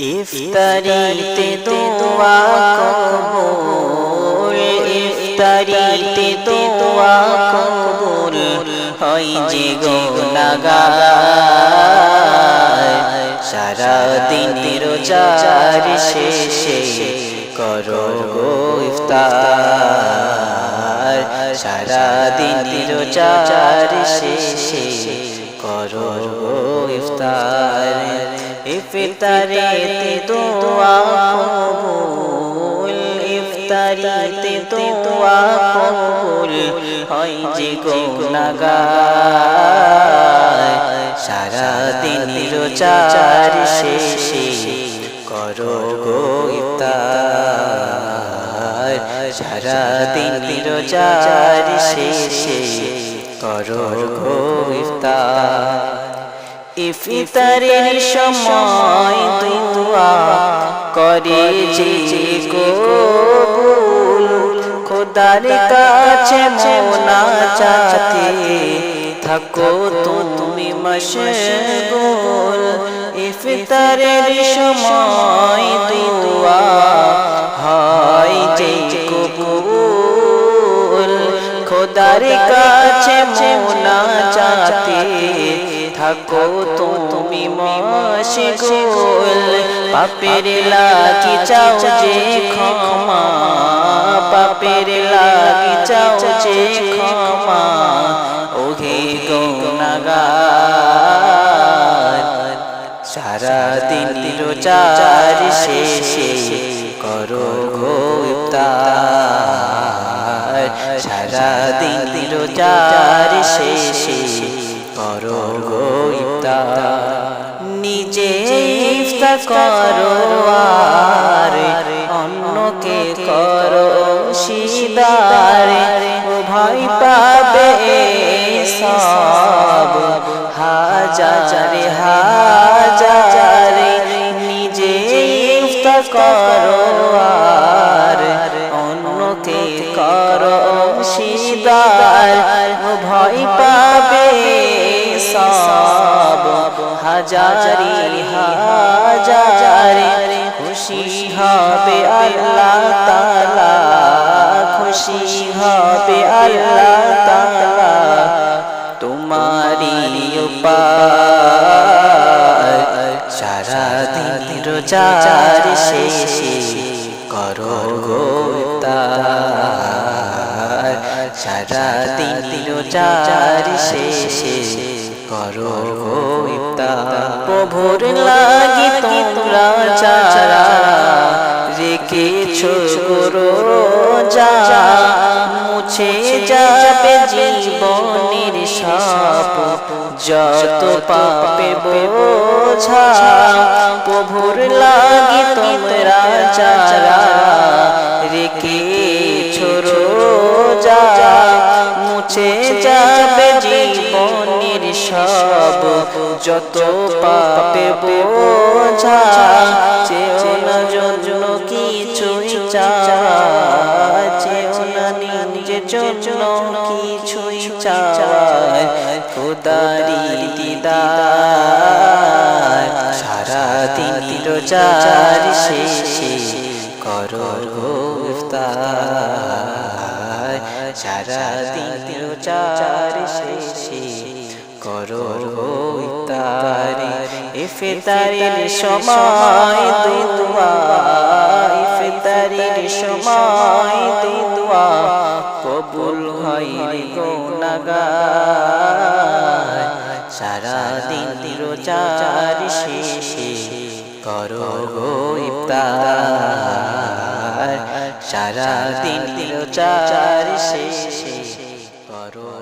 ইফতারিতে দোয়া কবুল, ইফতারিতে দোয়া কবুল হয় যে গুনাহগার। সারা দিন রোজার শেষে করো গো ইফতার। সারা দিন রোজার শেষে করো গো ইফতার। ইফতারিতে দোয়া কবুল, ইফতারিতে দোয়া কবুল হয় যে গুনাহগার। সারা দিন রোজার শেষে করো গো ইফতার। সারা দিন রোজার শেষে করো গো ইফতার। ইফতারের সময় দোয়া করে যে কবুল, খোদার কাছে মোনাজাতে থাকো তুমি মশগুল। ইফতারের সময় দোয়া হয় যে কবুল, খোদার কাছে মোনাজাতে থাকো তুমি মশগুল। পাপের লাগি চাও যে ক্ষমা, পাপের লাগি চাও যে ক্ষমা ওহে গুনাহগার। সারা দিন রোজার শেষে করো গো ইফতার। সারা দিন রোজার শেষে করো গো ইফতার। নিজে ইফতার করো আর অন্যকে করো সিদার। ভয় পাবে সব হাজারে হাজারে। নিজে ইফতার করো আর অন্যকে করো সিদার। ভয় পাবে সব হাজারে হাজারে। খুশি হবে আল্লাহ তাআলা, খুশি হবে আল্লাহ তাআলা তোমারি উপায়। সারা দিন রোজার শেষে করো গো ইফতার। সারা দিন রোজার শেষে করো গো ইফতার। প্রভুর লাগি তোমরা যারা রেখেছো রোজা, মুছে যাবে জীবনের সব যত পাপের বোঝা। প্রভুর লাগি তোমরা যারা রেখেছো রোজা, মুছে যাবে জীবনের সব যত পাপের বোঝা। চেও না জন্য কিছুই চায়, চেও না নিজের জন্য কিছুই চায়, খোদারি দিদার। সারা দিন রোজার শেষে করো গো ইফতার। সারা দিন রোজার শেষে করো গো ইফতার। ইফতারের সময় দোয়া, ইফতারের সময় দোয়া কবুল হয় রে গুনাহগার। সারা দিন রোজার শেষে করো গো ইফতার। সারা দিন রোজার শেষে করো